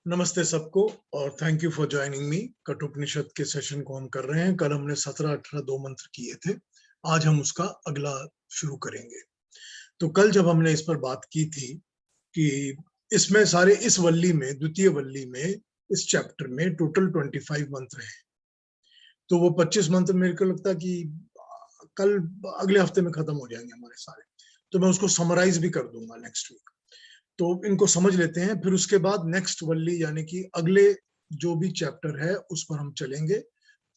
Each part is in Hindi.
नमस्ते सबको और thank you for joining me. Kathopanishad के सेशन को हम कर रहे हैं। कल हमने 17-18 दो मंत्र किए थे। आज हम उसका अगला शुरू करेंगे। तो कल जब हमने इस पर बात की थी कि इसमें सारे इस वल्ली में, द्वितीय वल्ली में, इस चैप्टर में टोटल 25 मंत्र हैं। तो वो 25 मंत्र मेरे को लगता है कि कल अगले हफ्ते में खत्म हो जाएंगे हमारे सारे। तो मैं उसको समराइज भी कर दूंगा नेक्स्ट वीक। तो इनको समझ लेते हैं, फिर उसके बाद नेक्स्ट वल्ली यानी कि अगले जो भी चैप्टर है उस पर हम चलेंगे।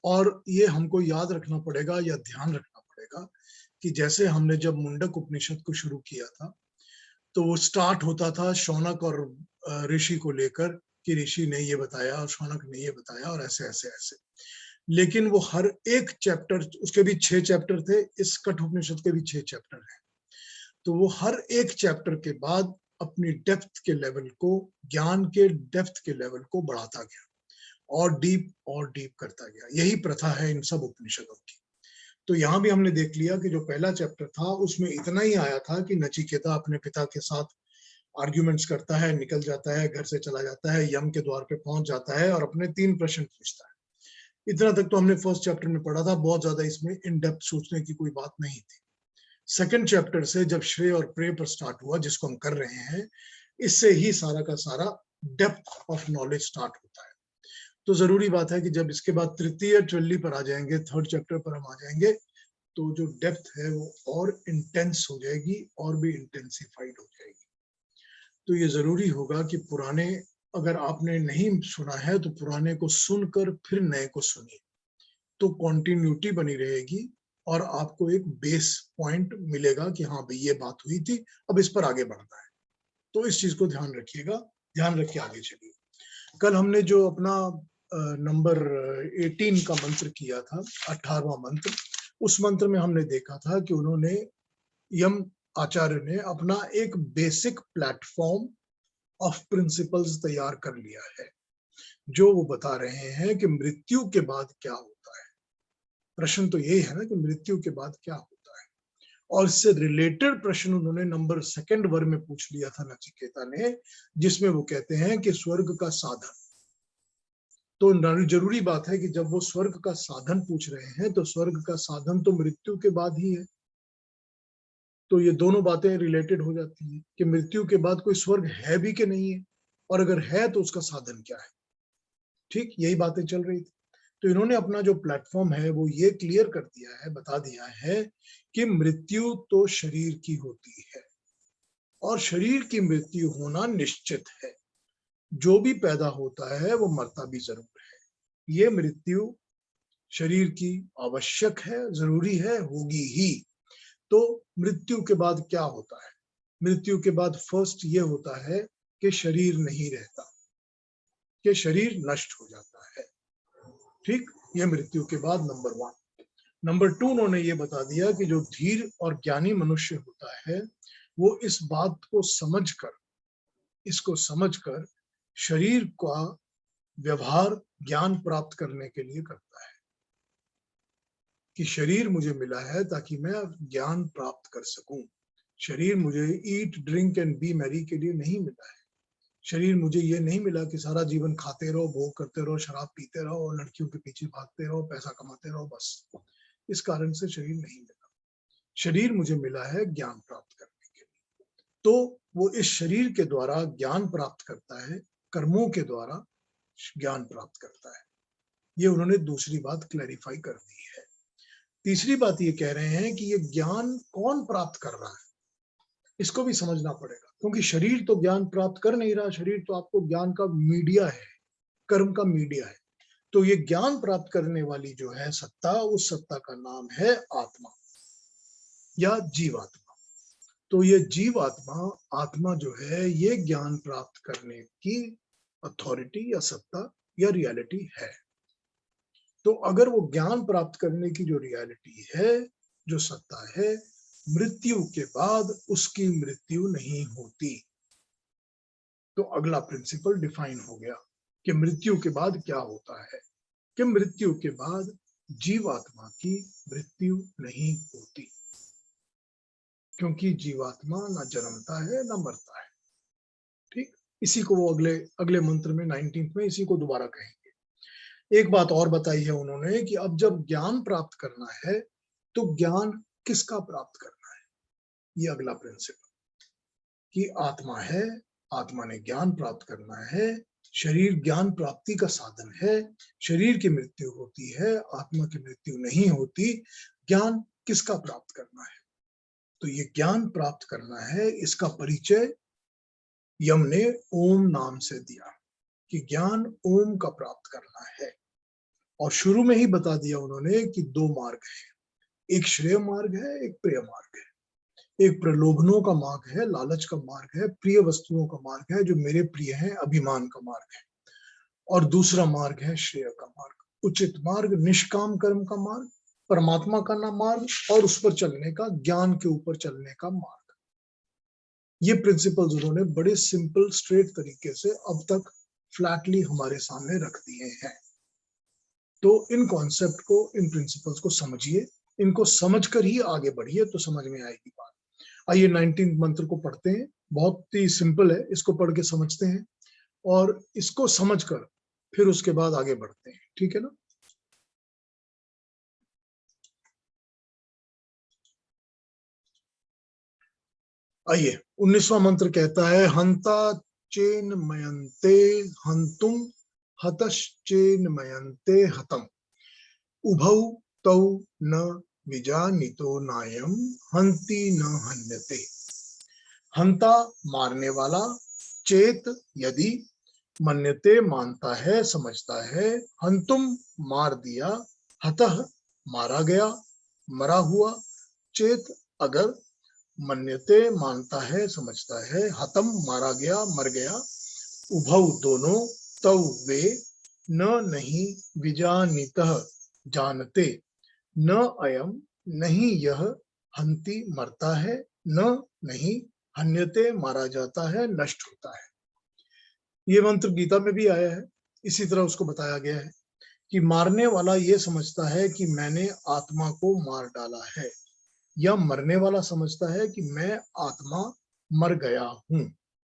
और ये हमको याद रखना पड़ेगा या ध्यान रखना पड़ेगा कि जैसे हमने जब मुंडक उपनिषद को शुरू किया था तो वो स्टार्ट होता था शौनक और ऋषि को लेकर कि ऋषि ने ये बताया और शौनक ने ये बताया और ऐसे ऐसे ऐसे। लेकिन वो हर एक चैप्टर, उसके भी 6 चैप्टर थे, इस कठोपनिषद के भी 6 चैप्टर हैं। तो वो हर एक चैप्टर के बाद अपनी डेप्थ के लेवल को, ज्ञान के डेप्थ के लेवल को बढ़ाता गया और डीप करता गया। यही प्रथा है इन सब उपनिषदों की। तो यहाँ भी हमने देख लिया कि जो पहला चैप्टर था उसमें इतना ही आया था कि नचिकेता अपने पिता के साथ आर्ग्यूमेंट्स करता है, निकल जाता है, घर से चला जाता है, यम के द्वार पे पहुंच जाता है और अपने 3 प्रश्न पूछता है। इतना तक तो हमने फर्स्ट चैप्टर में पढ़ा था। बहुत ज्यादा इसमें इन डेप्थ सोचने की कोई बात नहीं थी। सेकंड चैप्टर से जब श्रेय और प्रेय पर स्टार्ट हुआ, जिसको हम कर रहे हैं, इससे ही सारा का सारा डेप्थ ऑफ नॉलेज स्टार्ट होता है। तो जरूरी बात है कि जब इसके बाद तृतीय वल्ली पर आ जाएंगे, थर्ड चैप्टर पर हम आ जाएंगे, तो जो डेप्थ है वो और इंटेंस हो जाएगी और भी इंटेंसिफाइड हो जाएगी। तो ये जरूरी होगा कि पुराने, अगर आपने नहीं सुना है तो पुराने को सुनकर फिर नए को सुनिए, तो कॉन्टिन्यूटी बनी रहेगी और आपको एक बेस पॉइंट मिलेगा कि हाँ भाई ये बात हुई थी, अब इस पर आगे बढ़ना है। तो इस चीज को ध्यान रखिएगा, ध्यान रख के आगे चलिए। कल हमने जो अपना नंबर 18 का मंत्र किया था, 18वां मंत्र, उस मंत्र में हमने देखा था कि उन्होंने, यम आचार्य ने अपना एक बेसिक प्लेटफॉर्म ऑफ प्रिंसिपल्स तैयार कर लिया है, जो वो बता रहे हैं कि मृत्यु के बाद क्या होता है। प्रश्न तो यही है ना कि मृत्यु के बाद क्या होता है, और इससे रिलेटेड प्रश्न उन्होंने नंबर 2 वर में पूछ लिया था नचिकेता ने, जिसमें वो कहते हैं कि स्वर्ग का साधन। तो जरूरी बात है कि जब वो स्वर्ग का साधन पूछ रहे हैं तो स्वर्ग का साधन तो मृत्यु के बाद ही है। तो ये दोनों बातें रिलेटेड हो जाती हैं कि मृत्यु के बाद कोई स्वर्ग है भी कि नहीं है, और अगर है तो उसका साधन क्या है। ठीक यही बातें चल रही थी। तो इन्होंने अपना जो प्लेटफॉर्म है वो ये क्लियर कर दिया है, बता दिया है कि मृत्यु तो शरीर की होती है और शरीर की मृत्यु होना निश्चित है। जो भी पैदा होता है वो मरता भी जरूर है। ये मृत्यु शरीर की आवश्यक है, जरूरी है, होगी ही। तो मृत्यु के बाद क्या होता है? मृत्यु के बाद फर्स्ट ये होता है कि शरीर नहीं रहता, कि शरीर नष्ट हो जाता है। ठीक, ये मृत्यु के बाद नंबर 1। नंबर 2 उन्होंने ये बता दिया कि जो धीर और ज्ञानी मनुष्य होता है वो इस बात को समझकर, इसको समझकर शरीर का व्यवहार ज्ञान प्राप्त करने के लिए करता है कि शरीर मुझे मिला है ताकि मैं ज्ञान प्राप्त कर सकूं। शरीर मुझे eat drink and B Mary के लिए नहीं मिला है। शरीर मुझे ये नहीं मिला कि सारा जीवन खाते रहो, भोग करते रहो, शराब पीते रहो और लड़कियों के पीछे भागते रहो, पैसा कमाते रहो, बस इस कारण से शरीर नहीं मिला। शरीर मुझे मिला है ज्ञान प्राप्त करने के लिए। तो वो इस शरीर के द्वारा ज्ञान प्राप्त करता है, कर्मों के द्वारा ज्ञान प्राप्त करता है। ये उन्होंने दूसरी बात क्लैरिफाई कर दी है। तीसरी बात ये कह रहे हैं कि ये ज्ञान कौन प्राप्त कर रहा है, इसको भी समझना पड़ेगा, क्योंकि शरीर तो ज्ञान प्राप्त कर नहीं रहा। शरीर तो आपको ज्ञान का मीडिया है, कर्म का मीडिया है। तो ये ज्ञान प्राप्त करने वाली जो है सत्ता, उस सत्ता का नाम है आत्मा या जीवात्मा। तो ये जीवात्मा, आत्मा जो है, ये ज्ञान प्राप्त करने की अथॉरिटी या सत्ता या रियलिटी है। तो अगर वो ज्ञान प्राप्त करने की जो रियलिटी है, जो सत्ता है, मृत्यु के बाद उसकी मृत्यु नहीं होती। तो अगला प्रिंसिपल डिफाइन हो गया कि मृत्यु के बाद क्या होता है, कि मृत्यु के बाद जीवात्मा की मृत्यु नहीं होती, क्योंकि जीवात्मा ना जन्मता है ना मरता है। ठीक, इसी को वो अगले मंत्र में 19 में इसी को दोबारा कहेंगे। एक बात और बताई है उन्होंने कि अब जब ज्ञान प्राप्त करना है तो ज्ञान किसका प्राप्त करना है, ये अगला प्रिंसिपल कि आत्मा है, आत्मा ने ज्ञान प्राप्त करना है, शरीर ज्ञान प्राप्ति का साधन है, शरीर की मृत्यु होती है, आत्मा की मृत्यु नहीं होती। ज्ञान किसका प्राप्त करना है, तो ये ज्ञान प्राप्त करना है, इसका परिचय यम ने ओम नाम से दिया कि ज्ञान ओम का प्राप्त करना है। और शुरू में ही बता दिया उन्होंने कि दो मार्ग है, एक श्रेय मार्ग है, एक प्रिय मार्ग है। एक प्रलोभनों का मार्ग है, लालच का मार्ग है, प्रिय वस्तुओं का मार्ग है जो मेरे प्रिय है, अभिमान का मार्ग है। और दूसरा मार्ग है श्रेय का मार्ग, उचित मार्ग, निष्काम कर्म का मार्ग, परमात्मा का ना मार्ग और उस पर चलने का, ज्ञान के ऊपर चलने का मार्ग। ये प्रिंसिपल्स उन्होंने बड़े सिंपल स्ट्रेट तरीके से अब तक फ्लैटली हमारे सामने रख दिए हैं। तो इन कॉन्सेप्ट को, इन प्रिंसिपल्स को समझिए, इनको समझकर ही आगे बढ़िए तो समझ में आएगी बात। आइए 19 मंत्र को पढ़ते हैं, बहुत ही सिंपल है, इसको पढ़ के समझते हैं और इसको समझकर फिर उसके बाद आगे बढ़ते हैं, ठीक है ना। आइए 19वां मंत्र कहता है, हंता चेन मयंते हंतुम हतश्चेन मयंते हतम उभौ तौ न विजानितो नायम हंति न हन्यते। हंता मारने वाला, चेत यदि, मन्यते मानता है, समझता है, हंतुम मार दिया, हतः मारा गया, मरा हुआ, चेत अगर, मन्यते मानता है, समझता है, हतम मारा गया, मर गया, उभौ दोनों, तव वे, न नहीं, विजानितः जानते, न अयम नहीं यह, हंति मरता है, न नहीं, हन्यते मारा जाता है, नष्ट होता है। ये मंत्र गीता में भी आया है, इसी तरह उसको बताया गया है कि मारने वाला ये समझता है कि मैंने आत्मा को मार डाला है, या मरने वाला समझता है कि मैं आत्मा मर गया हूं।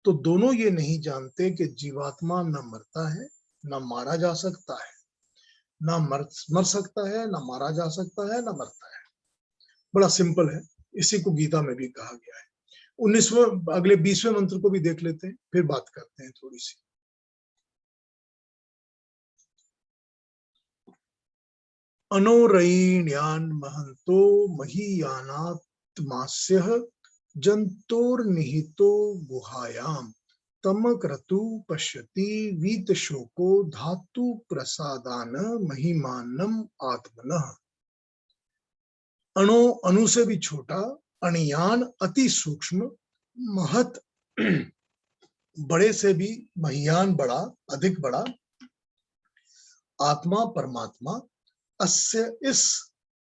तो दोनों ये नहीं जानते कि जीवात्मा न मरता है, न मारा जा सकता है, ना मर सकता है, ना मारा जा सकता है, ना मरता है। बड़ा सिंपल है, इसी को गीता में भी कहा गया है। 19वें अगले 20वें मंत्र को भी देख लेते हैं, फिर बात करते हैं थोड़ी सी। अनोरयिण्यान महंतो महीयानात्मास्यः जंतोर्निहितो गुहायाम तमक्रतु पश्यति वीतशोको धातु प्रसादान महिमानम आत्मनः। अणु, अणु से भी छोटा, अणियान अति सूक्ष्म, महत बड़े से भी महियान बड़ा, अधिक बड़ा, आत्मा परमात्मा, अस्य इस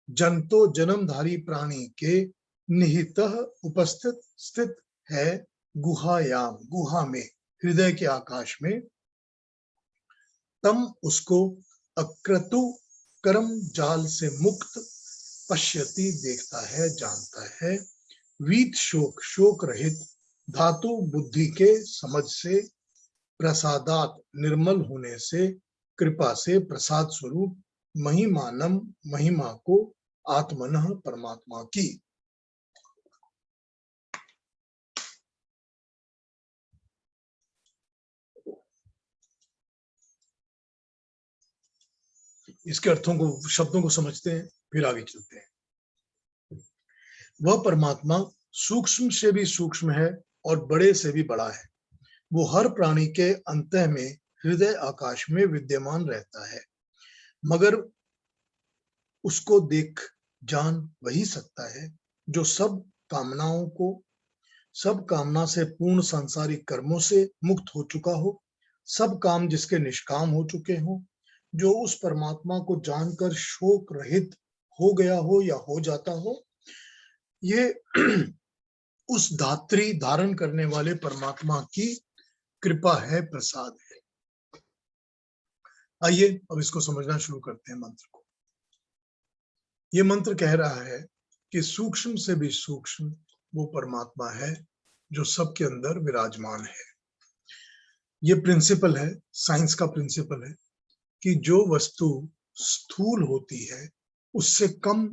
जंतो जन्मधारी प्राणी के निहित उपस्थित स्थित है, गुहायाम गुहा में, हृदय के आकाश में, तम उसको अक्रतु कर्म जाल से मुक्त, पश्यति देखता है, जानता है, वीत शोक शोक रहित, धातु बुद्धि के समझ से, प्रसादात निर्मल होने से, कृपा से, प्रसाद स्वरूप, महिमानम महिमा को, आत्मनः परमात्मा की। इसके अर्थों को, शब्दों को समझते हैं, फिर आगे चलते हैं। वह परमात्मा सूक्ष्म से भी सूक्ष्म है और बड़े से भी बड़ा है। वो हर प्राणी के अंतः में, हृदय आकाश में विद्यमान रहता है, मगर उसको देख जान वही सकता है जो सब कामनाओं को, सब कामना से पूर्ण सांसारिक कर्मों से मुक्त हो चुका हो, सब काम जिसके निष्काम हो चुके हो, जो उस परमात्मा को जानकर शोक रहित हो गया हो या हो जाता हो। ये उस धात्री, धारण करने वाले परमात्मा की कृपा है, प्रसाद है। आइए अब इसको समझना शुरू करते हैं मंत्र को। ये मंत्र कह रहा है कि सूक्ष्म से भी सूक्ष्म वो परमात्मा है जो सबके अंदर विराजमान है। ये प्रिंसिपल है, साइंस का प्रिंसिपल है कि जो वस्तु स्थूल होती है उससे कम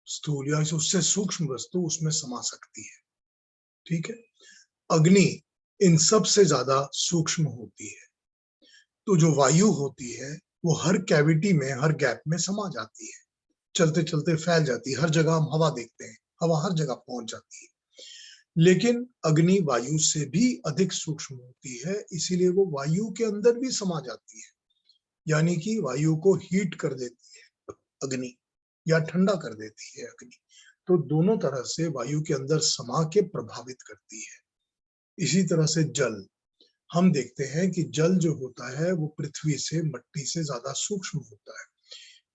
स्थूल या उससे सूक्ष्म वस्तु उसमें समा सकती है। ठीक है, अग्नि इन सब से ज्यादा सूक्ष्म होती है। तो जो वायु होती है वो हर कैविटी में, हर गैप में समा जाती है, चलते चलते फैल जाती है। हर जगह हम हवा देखते हैं, हवा हर जगह पहुंच जाती है, लेकिन अग्नि वायु से भी अधिक सूक्ष्म होती है, इसीलिए वो वायु के अंदर भी समा जाती है, यानी कि वायु को हीट कर देती है अग्नि, या ठंडा कर देती है अग्नि। तो दोनों तरह से वायु के अंदर समा के प्रभावित करती है। इसी तरह से जल, हम देखते हैं कि जल जो होता है वो पृथ्वी से, मट्टी से ज्यादा सूक्ष्म होता है,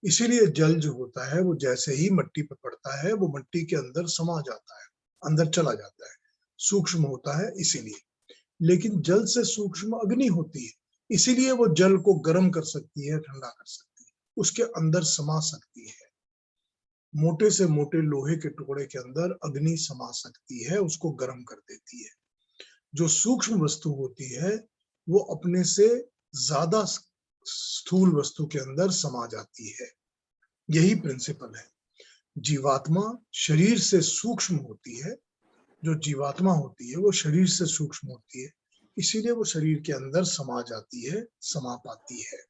इसीलिए जल जो होता है वो जैसे ही मट्टी पर पड़ता है वो मट्टी के अंदर समा जाता है, अंदर चला जाता है, सूक्ष्म होता है इसीलिए। लेकिन जल से सूक्ष्म अग्नि होती है, इसीलिए वो जल को गर्म कर सकती है, ठंडा कर सकती है, उसके अंदर समा सकती है। मोटे से मोटे लोहे के टुकड़े के अंदर अग्नि समा सकती है, उसको गर्म कर देती है। जो सूक्ष्म वस्तु होती है वो अपने से ज्यादा स्थूल वस्तु के अंदर समा जाती है। यही प्रिंसिपल है। जीवात्मा शरीर से सूक्ष्म होती है, जो जीवात्मा होती है वो शरीर से सूक्ष्म होती है, इसीलिए वो शरीर के अंदर समा जाती है, समा पाती है।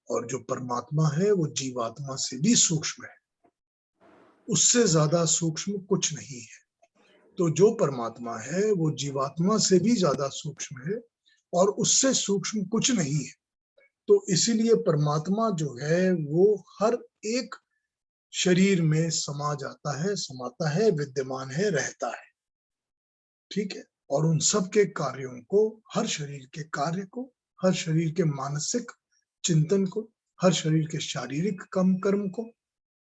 और जो परमात्मा है वो जीवात्मा से भी सूक्ष्म है, उससे ज्यादा सूक्ष्म कुछ नहीं है। तो जो परमात्मा है वो जीवात्मा से भी ज्यादा सूक्ष्म है और उससे सूक्ष्म कुछ नहीं है। तो इसीलिए परमात्मा जो है वो हर एक शरीर में समा जाता है, समाता है, विद्यमान है, रहता है। ठीक है, और उन सब के कार्यों को, हर शरीर के कार्य को, हर शरीर के मानसिक चिंतन को, हर शरीर के शारीरिक कर्म को,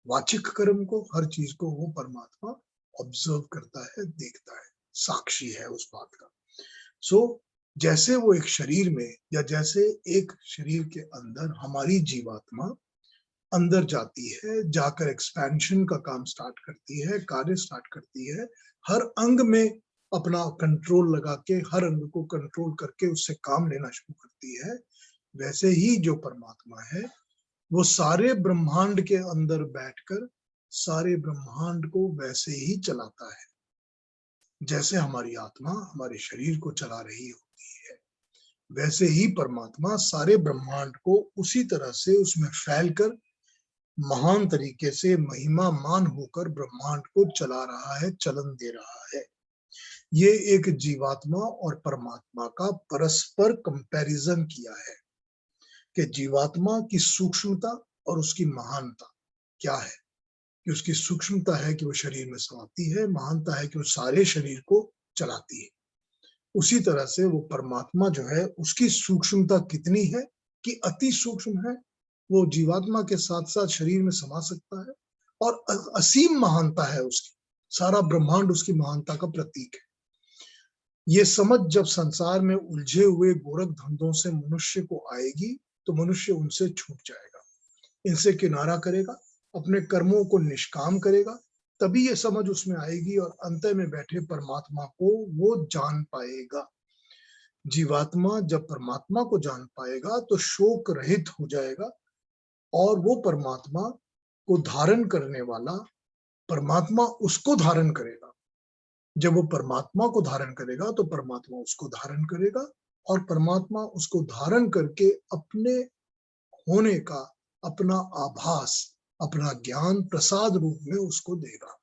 वाचिक कर्म को, हर चीज को वो परमात्मा ऑब्जर्व करता है, देखता है, साक्षी है उस बात का। सो जैसे वो एक शरीर में, या जैसे एक शरीर के अंदर हमारी जीवात्मा अंदर जाती है, जाकर एक्सपेंशन का काम स्टार्ट करती है, कार्य स्टार्ट करती है, हर अंग में अपना कंट्रोल लगा के, हर अंग को कंट्रोल करके उससे काम लेना शुरू करती है, वैसे ही जो परमात्मा है वो सारे ब्रह्मांड के अंदर बैठकर सारे ब्रह्मांड को वैसे ही चलाता है, जैसे हमारी आत्मा हमारे शरीर को चला रही होती है। वैसे ही परमात्मा सारे ब्रह्मांड को उसी तरह से उसमें फैलकर महान तरीके से महिमामान होकर ब्रह्मांड को चला रहा है, चलन दे रहा है। ये एक जीवात्मा और परमात्मा का परस्पर कंपैरिजन किया है कि जीवात्मा की सूक्ष्मता और उसकी महानता क्या है। कि उसकी सूक्ष्मता है कि वो शरीर में समाती है, महानता है कि वो सारे शरीर को चलाती है। उसी तरह से वो परमात्मा जो है उसकी सूक्ष्मता कितनी है कि अति सूक्ष्म है, वो जीवात्मा के साथ साथ शरीर में समा सकता है, और असीम महानता है उसकी, सारा ब्रह्मांड उसकी महानता का प्रतीक है। ये समझ जब संसार में उलझे हुए गोरख धंधों से मनुष्य को आएगी तो मनुष्य उनसे छूट जाएगा, इनसे किनारा करेगा, अपने कर्मों को निष्काम करेगा, तभी ये समझ उसमें आएगी और अंत में बैठे परमात्मा को वो जान पाएगा। जीवात्मा जब परमात्मा को जान पाएगा तो शोक रहित हो जाएगा, और वो परमात्मा को धारण करने वाला परमात्मा उसको धारण करेगा। जब वो परमात्मा को धारण करेगा तो परमात्मा उसको धारण करेगा, और परमात्मा उसको धारण करके अपने होने का अपना आभास, अपना ज्ञान प्रसाद रूप में उसको देगा।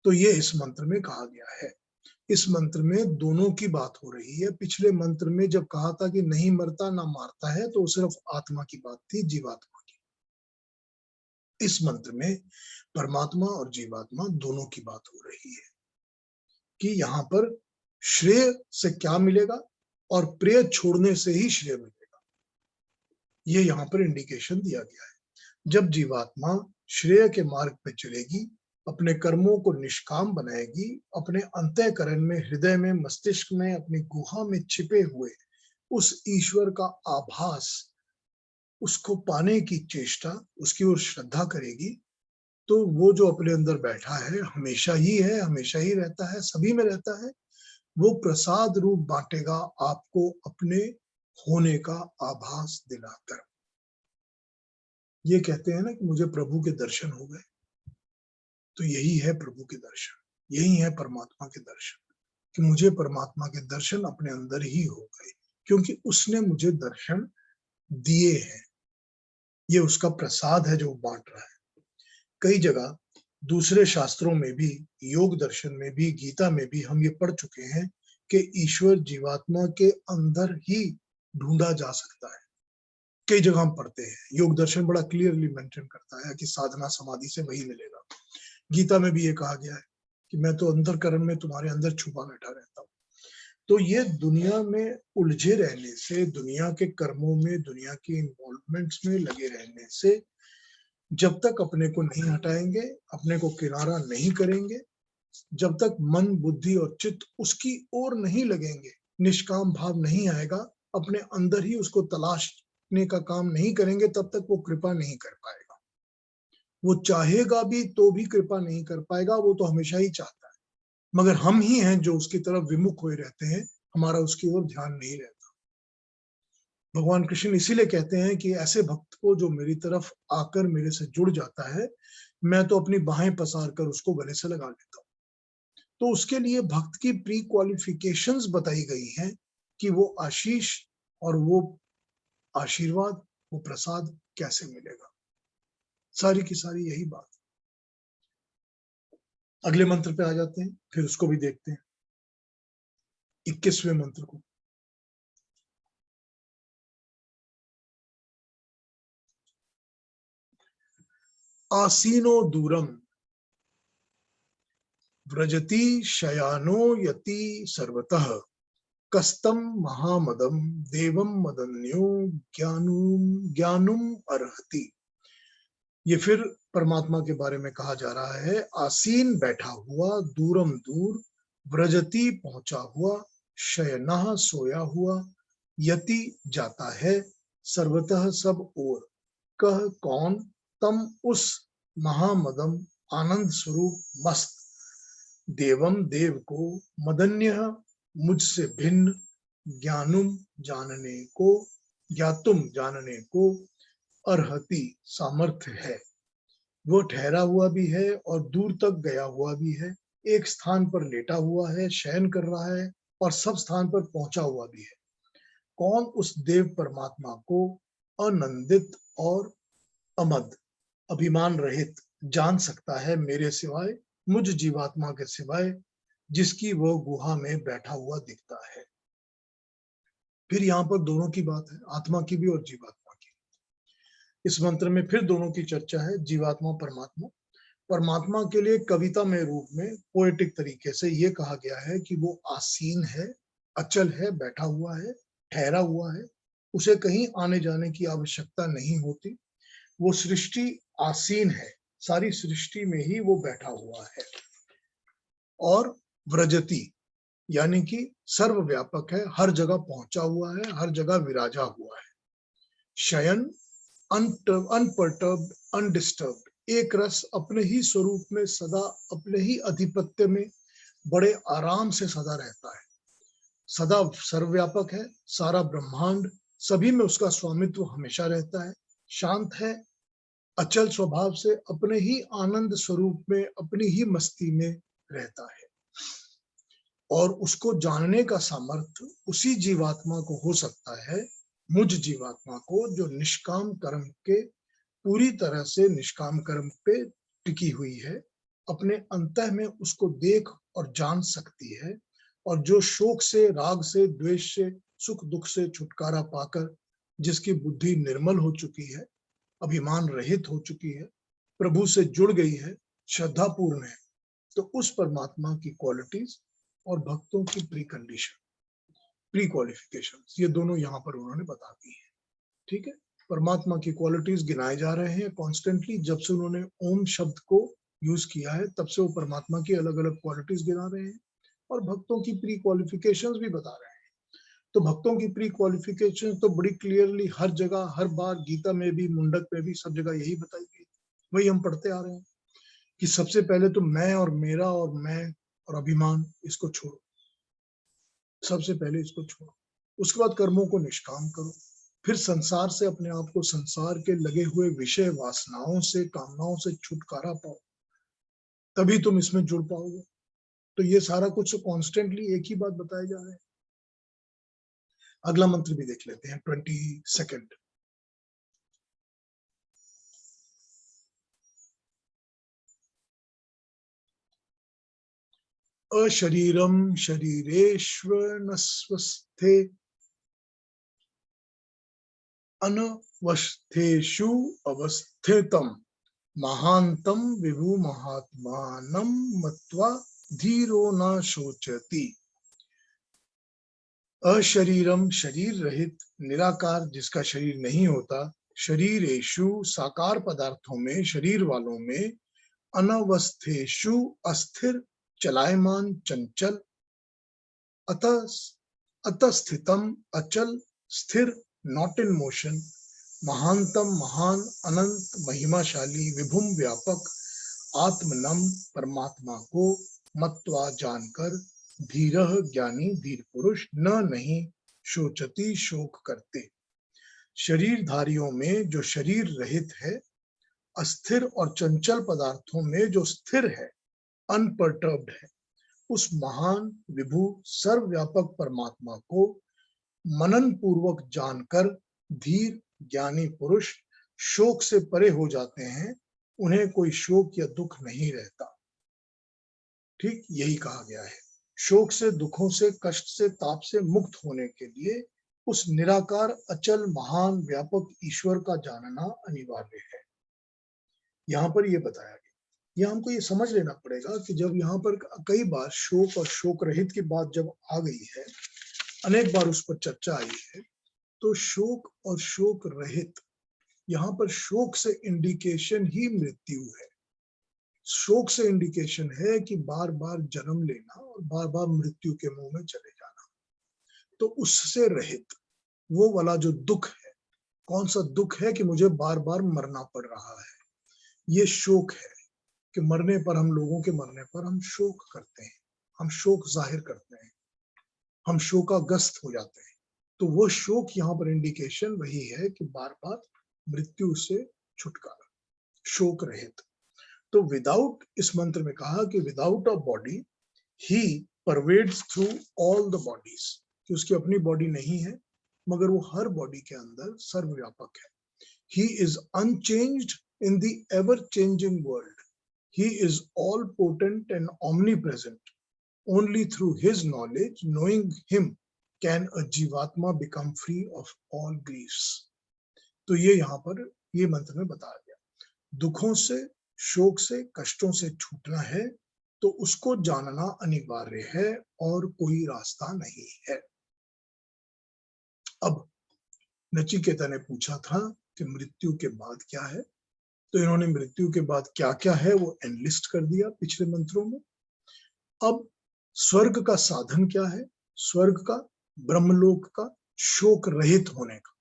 तो ये इस मंत्र में कहा गया है। इस मंत्र में दोनों की बात हो रही है। पिछले मंत्र में जब कहा था कि नहीं मरता ना मारता है तो सिर्फ आत्मा की बात थी, जीवात्मा की। इस मंत्र में परमात्मा और जीवात्मा दोनों की बात हो रही है कि यहाँ पर श्रेय से क्या मिलेगा और प्रेय छोड़ने से ही श्रेय मिलेगा। ये यहाँ पर इंडिकेशन दिया गया है। जब जीवात्मा श्रेय के मार्ग पे चलेगी, अपने कर्मों को निष्काम बनाएगी, अपने अंतःकरण में, हृदय में, मस्तिष्क में, अपनी गुहा में छिपे हुए उस ईश्वर का आभास, उसको पाने की चेष्टा, उसकी ओर श्रद्धा करेगी, तो वो जो अपने अंदर बैठा है हमेशा ही है, हमेशा ही रहता है, सभी में रहता है, वो प्रसाद रूप बांटेगा आपको अपने होने का आभास दिलाकर। ये कहते हैं ना कि मुझे प्रभु के दर्शन हो गए, तो यही है प्रभु के दर्शन, यही है परमात्मा के दर्शन, कि मुझे परमात्मा के दर्शन अपने अंदर ही हो गए, क्योंकि उसने मुझे दर्शन दिए हैं। ये उसका प्रसाद है जो बांट रहा है। कई जगह दूसरे शास्त्रों में भी, योग दर्शन में भी, गीता में भी हम ये पढ़ चुके हैं कि ईश्वर जीवात्मा के अंदर ही ढूंढा जा सकता है। कई जगह हम पढ़ते हैं, योग दर्शन बड़ा क्लियरली मेंशन करता है कि साधना समाधि से वही मिलेगा। गीता में भी ये कहा गया है कि मैं तो अंतरकरण में तुम्हारे अंदर छुपा बैठा रहता हूँ। तो ये दुनिया में उलझे रहने से, दुनिया के कर्मों में, दुनिया के इन्वॉल्वमेंट्स में लगे रहने से, जब तक अपने को नहीं हटाएंगे, अपने को किनारा नहीं करेंगे, जब तक मन बुद्धि और चित्त उसकी ओर नहीं लगेंगे, निष्काम भाव नहीं आएगा, अपने अंदर ही उसको तलाशने का काम नहीं करेंगे, तब तक वो कृपा नहीं कर पाएगा। वो चाहेगा भी तो भी कृपा नहीं कर पाएगा, वो तो हमेशा ही चाहता है, मगर हम ही हैं जो उसकी तरफ विमुख हुए रहते हैं, हमारा उसकी ओर ध्यान नहीं रहता। भगवान कृष्ण इसीलिए कहते हैं कि ऐसे भक्त को जो मेरी तरफ आकर मेरे से जुड़ जाता है, मैं तो अपनी बाहें पसार कर उसको गले से लगा लेता हूँ। तो उसके लिए भक्त की प्री क्वालिफिकेशंस बताई गई हैं कि वो आशीष और वो आशीर्वाद, वो प्रसाद कैसे मिलेगा। सारी की सारी यही बात। अगले मंत्र पे आ जाते हैं, फिर उसको भी देखते हैं, 21वें मंत्र को। आसीनो दूरम व्रजति शयानो यति सर्वतः कस्तम महामदम देवम मदन्यो ज्ञानुम अर्हति। ये फिर परमात्मा के बारे में कहा जा रहा है। आसीन बैठा हुआ, दूरम दूर, व्रजति पहुंचा हुआ, शयनः सोया हुआ, यति जाता है, सर्वतः सब ओर, कह कौन, तम उस, महामदम आनंद स्वरूप मस्त, देवम देव को, मदन्य मुझसे भिन्न, ज्ञानुम जानने को, ज्ञातुम जानने को, अर्हति सामर्थ्य है। वो ठहरा हुआ भी है और दूर तक गया हुआ भी है, एक स्थान पर लेटा हुआ है, शयन कर रहा है, और सब स्थान पर पहुंचा हुआ भी है। कौन उस देव परमात्मा को अनंदित और अमद, अभिमान रहित जान सकता है मेरे सिवाय, मुझ जीवात्मा के सिवाय, जिसकी वो गुहा में बैठा हुआ दिखता है। फिर यहाँ पर दोनों की बात है, आत्मा की भी और जीवात्मा की। इस मंत्र में फिर दोनों की चर्चा है, जीवात्मा परमात्मा। परमात्मा के लिए कविता में रूप में पोएटिक तरीके से ये कहा गया है कि वो आसीन है, अचल है, बैठा हुआ है, ठहरा हुआ है, उसे कहीं आने जाने की आवश्यकता नहीं होती। वो सृष्टि आसीन है, सारी सृष्टि में ही वो बैठा हुआ है। और व्रजति यानी कि सर्वव्यापक है, हर जगह पहुंचा हुआ है, हर जगह विराजा हुआ है। शयन अनपर्टर्ब्ड, अनडिस्टर्ब्ड, एक रस अपने ही स्वरूप में सदा, अपने ही अधिपत्य में बड़े आराम से सदा रहता है। सदा सर्वव्यापक है, सारा ब्रह्मांड, सभी में उसका स्वामित्व हमेशा रहता है। शांत है, अचल स्वभाव से अपने ही आनंद स्वरूप में, अपनी ही मस्ती में रहता है। और उसको जानने का सामर्थ्य उसी जीवात्मा को हो सकता है, मुझ जीवात्मा को, जो निष्काम कर्म के, पूरी तरह से निष्काम कर्म पे टिकी हुई है, अपने अंतः में उसको देख और जान सकती है, और जो शोक से, राग से, द्वेष से, सुख दुख से छुटकारा पाकर जिसकी बुद्धि निर्मल हो चुकी है, अभिमान रहित हो चुकी है, प्रभु से जुड़ गई है, श्रद्धापूर्ण है, तो उस परमात्मा की क्वालिटीज और भक्तों की प्री कंडीशन, प्री क्वालिफिकेशन, ये दोनों यहाँ पर उन्होंने बता दी है। ठीक है, परमात्मा की क्वालिटीज गिनाए जा रहे हैं कॉन्स्टेंटली। जब से उन्होंने ओम शब्द को यूज किया है, तब से वो परमात्मा की अलग अलग क्वालिटीज गिना रहे हैं, और भक्तों की प्री क्वालिफिकेशंस भी बता रहे हैं। तो भक्तों की प्री क्वालिफिकेशन तो बड़ी क्लियरली हर जगह, हर बार, गीता में भी, मुंडक में भी, सब जगह यही बताई गई, वही हम पढ़ते आ रहे हैं कि सबसे पहले तो मैं और मेरा और मैं और अभिमान, इसको छोड़ो। सबसे पहले इसको छोड़ो, उसके बाद कर्मों को निष्काम करो, फिर संसार से अपने आप को, संसार के लगे हुए विषय वासनाओं से, कामनाओं से छुटकारा पाओ, तभी तुम इसमें जुड़ पाओगे। तो ये सारा कुछ कॉन्स्टेंटली एक ही बात बताया जा रहा है। अगला मंत्र भी देख लेते हैं, 22nd। अशरीरम शरीरेष्वनस्वस्थे अनवस्थेषु अवस्थितम महांतम विभु महात्मानं मत्वा धीरो न शोचति। अशरीरम शरीर रहित, निराकार जिसका शरीर नहीं होता, शरीरेषु साकार पदार्थों में, शरीर वालों में, अनवस्थेषु अस्थिर चलायमान चंचल, अतस्थितम अचल स्थिर नॉट इन मोशन, महानतम महान अनंत महिमाशाली विभुम व्यापक आत्मनम परमात्मा को मत्वा जानकर धीरह ज्ञानी धीर पुरुष न नहीं शोचती शोक करते। शरीरधारियों में जो शरीर रहित है, अस्थिर और चंचल पदार्थों में जो स्थिर है, अनपर्टर्ब्ड है, उस महान विभु सर्वव्यापक परमात्मा को मनन पूर्वक जानकर धीर ज्ञानी पुरुष शोक से परे हो जाते हैं, उन्हें कोई शोक या दुख नहीं रहता। ठीक यही कहा गया है। शोक से, दुखों से, कष्ट से, ताप से मुक्त होने के लिए उस निराकार अचल महान व्यापक ईश्वर का जानना अनिवार्य है। यहाँ पर यह बताया गया, यह हमको ये समझ लेना पड़ेगा कि जब यहाँ पर कई बार शोक और शोक रहित की बात जब आ गई है, अनेक बार उस पर चर्चा आई है, तो शोक और शोक रहित, यहाँ पर शोक से इंडिकेशन ही मृत्यु है। शोक से इंडिकेशन है कि बार बार जन्म लेना और बार बार मृत्यु के मुंह में चले जाना। तो उससे रहित वो वाला जो दुख है, कौन सा दुख है कि मुझे बार बार मरना पड़ रहा है, ये शोक है कि मरने पर, हम लोगों के मरने पर हम शोक करते हैं, हम शोक जाहिर करते हैं, हम शोकाग्रस्त हो जाते हैं। तो वो शोक यहाँ पर इंडिकेशन वही है कि बार बार मृत्यु से छुटकारा, शोक रहित। तो विदाउट, इस मंत्र में कहा कि विदाउट अ बॉडी ही pervades through all the bodies, कि उसकी अपनी बॉडी नहीं है मगर वो हर बॉडी के अंदर सर्वव्यापक है। He is unchanged in the ever changing world, he is all potent and omnipresent. Only through his knowledge, knowing him, can a जीवात्मा become free of all griefs. तो ये यहाँ पर ये मंत्र में बताया गया, दुखों से, शोक से, कष्टों से छूटना है तो उसको जानना अनिवार्य है और कोई रास्ता नहीं है। अब नचिकेता ने पूछा था कि मृत्यु के बाद क्या है, तो इन्होंने मृत्यु के बाद क्या क्या है वो एनलिस्ट कर दिया पिछले मंत्रों में। अब स्वर्ग का साधन क्या है, स्वर्ग का, ब्रह्मलोक का, शोक रहित होने का।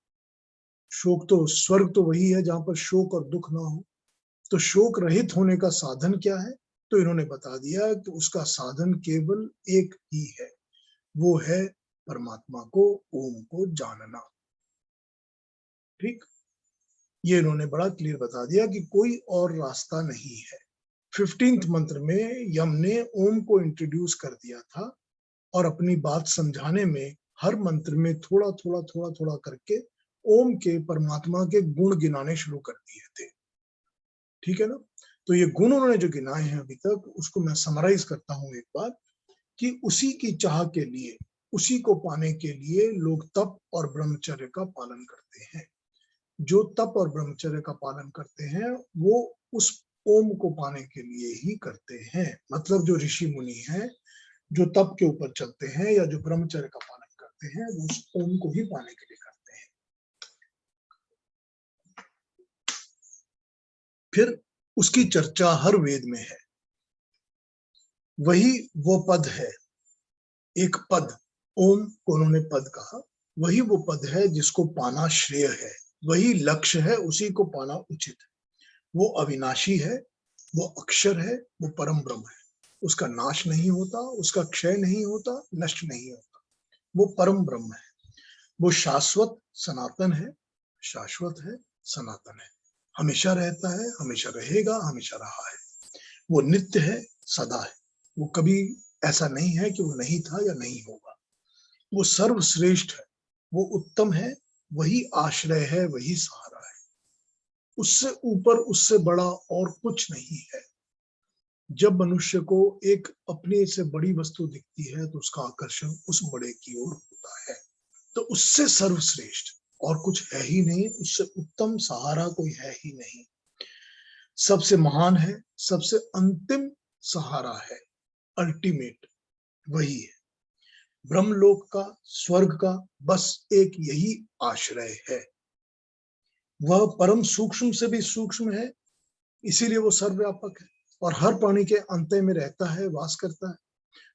शोक तो, स्वर्ग तो वही है जहां पर शोक और दुख ना हो। तो शोक रहित होने का साधन क्या है, तो इन्होंने बता दिया कि उसका साधन केवल एक ही है, वो है परमात्मा को, ओम को जानना। ठीक, ये इन्होंने बड़ा क्लियर बता दिया कि कोई और रास्ता नहीं है। 15th मंत्र में यम ने ओम को इंट्रोड्यूस कर दिया था और अपनी बात समझाने में हर मंत्र में थोड़ा थोड़ा थोड़ा थोड़ा करके ओम के, परमात्मा के गुण गिनाने शुरू कर दिए थे। ठीक है ना। तो ये गुण उन्होंने जो गिनाए हैं अभी तक, उसको मैं समराइज करता हूं एक बार, कि उसी की चाह के लिए, उसी को पाने के लिए लोग तप और ब्रह्मचर्य का पालन करते हैं। जो तप और ब्रह्मचर्य का पालन करते हैं वो उस ओम को पाने के लिए ही करते हैं। मतलब जो ऋषि मुनि हैं, जो तप के ऊपर चलते हैं या जो ब्रह्मचर्य का पालन करते हैं, वो उस ओम को ही पाने के लिए करते हैं। फिर उसकी चर्चा हर वेद में है। वही वो पद है, एक पद, ओम को उन्होंने पद कहा, वही वो पद है जिसको पाना श्रेय है, वही लक्ष्य है, उसी को पाना उचित है। वो अविनाशी है, वो अक्षर है, वो परम ब्रह्म है, उसका नाश नहीं होता, उसका क्षय नहीं होता, नष्ट नहीं होता। वो परम ब्रह्म है, वो शाश्वत सनातन है, शाश्वत है, सनातन है, हमेशा रहता है, हमेशा रहेगा, हमेशा रहा है। वो नित्य है, सदा है, वो कभी ऐसा नहीं है कि वो नहीं था या नहीं होगा। वो सर्वश्रेष्ठ है, वो उत्तम है, वही आश्रय है, वही सहारा है। उससे ऊपर, उससे बड़ा और कुछ नहीं है। जब मनुष्य को एक अपने से बड़ी वस्तु दिखती है तो उसका आकर्षण उस बड़े की ओर होता है। तो उससे सर्वश्रेष्ठ और कुछ है ही नहीं, उससे उत्तम सहारा कोई है ही नहीं। सबसे महान है, सबसे अंतिम सहारा है, अल्टीमेट वही है। ब्रह्मलोक का, स्वर्ग का बस एक यही आश्रय है। वह परम सूक्ष्म से भी सूक्ष्म है, इसीलिए वो सर्वव्यापक है और हर प्राणी के अंत्य में रहता है, वास करता है।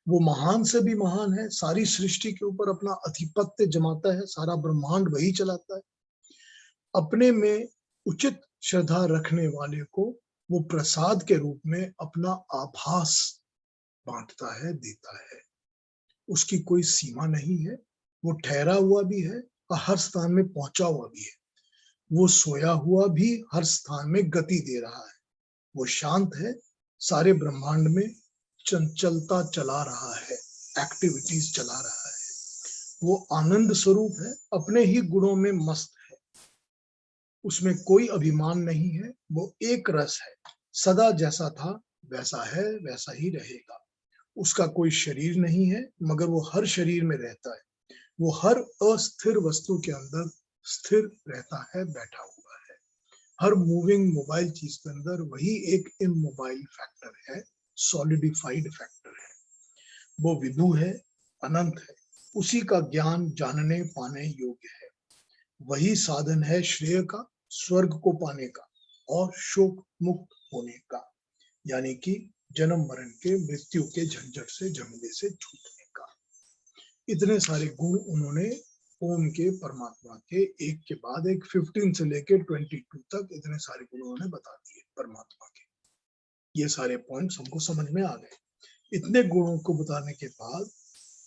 वो महान से भी महान है, सारी सृष्टि के ऊपर अपना आधिपत्य जमाता है, सारा ब्रह्मांड वही चलाता है। अपने में उचित श्रद्धा रखने वाले को वो प्रसाद के रूप में अपना आभास बांटता है, देता है। उसकी कोई सीमा नहीं है, वो ठहरा हुआ भी है और हर स्थान में पहुंचा हुआ भी है। वो सोया हुआ भी हर स्थान में गति दे रहा है। वो शांत है, सारे ब्रह्मांड में चंचलता चला रहा है, एक्टिविटीज चला रहा है। वो आनंद स्वरूप है, अपने ही गुणों में मस्त है, उसमें कोई अभिमान नहीं है। वो एक रस है, सदा जैसा था वैसा है, वैसा ही रहेगा। उसका कोई शरीर नहीं है, मगर वो हर शरीर में रहता है। वो हर अस्थिर वस्तु के अंदर स्थिर रहता है, बैठा हुआ है। हर मूविंग मोबाइल चीज के अंदर वही एक इमोबाइल फैक्टर है, सॉलिडिफाइड फैक्टर है। वो विभु है, अनंत है, उसी का ज्ञान जानने पाने योग्य है। वही साधन है श्रेय का, स्वर्ग को पाने का और शोक मुक्त होने का, यानी कि जन्म मरण के, मृत्यु के झंझट से, झमेले से छूटने का। इतने सारे गुण उन्होंने ओम के, परमात्मा के, एक के बाद एक 15 से लेकर 22 तक इतने सारे गुण उन्होंने बता दिए परमात्मा के। ये सारे पॉइंट्स हमको समझ में आ गए। इतने गुणों को बताने के बाद,